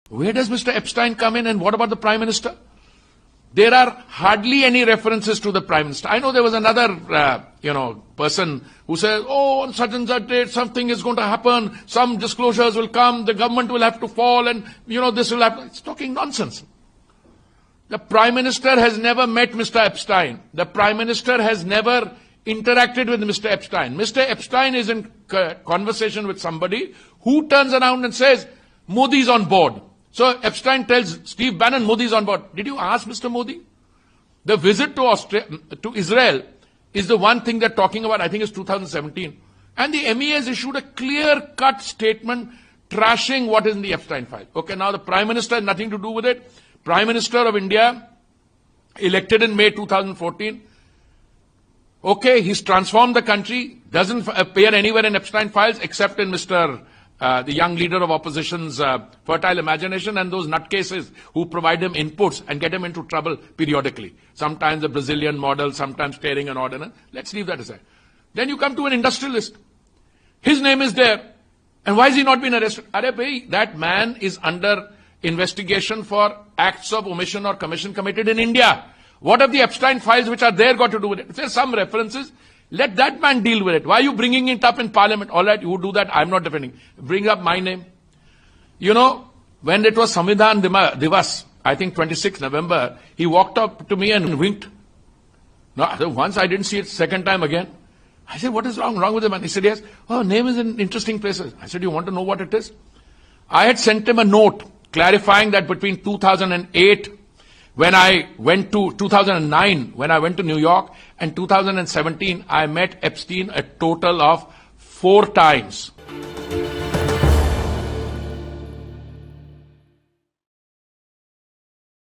Where does Mr. Epstein come in, and what about the Prime Minister? There are hardly any references to the Prime Minister. I know there was another, person who says, oh, on such and such date, something is going to happen, some disclosures will come, the government will have to fall, and, this will happen. It's talking nonsense. The Prime Minister has never met Mr. Epstein. The Prime Minister has never interacted with Mr. Epstein. Mr. Epstein is in conversation with somebody who turns around and says, Modi's on board. So Epstein tells Steve Bannon, Modi's on board. Did you ask Mr. Modi? The visit to Israel is the one thing they're talking about, I think it's 2017. And the MEA has issued a clear-cut statement trashing what is in the Epstein file. Okay, now the Prime Minister has nothing to do with it. Prime Minister of India, elected in May 2014. Okay, he's transformed the country, doesn't appear anywhere in Epstein files except in the young leader of opposition's fertile imagination and those nutcases who provide him inputs and get him into trouble periodically. Sometimes the Brazilian model, sometimes tearing an ordinance. Let's leave that aside. Then you come to an industrialist. His name is there. And why has he not been arrested? That man is under investigation for acts of omission or commission committed in India. What have the Epstein files which are there got to do with it? If there's some references, let that man deal with it. Why are you bringing it up in Parliament? All right, you do that. I'm not defending. Bring up my name. When it was Samvidhan Divas, I think 26 November, he walked up to me and winked. No, once I didn't see it, second time again. I said, what is wrong with the man? He said, yes. Oh, name is in interesting places. I said, you want to know what it is? I had sent him a note clarifying that between 2008 when I went to 2009, when I went to New York, and 2017, I met Epstein a total of 4 times.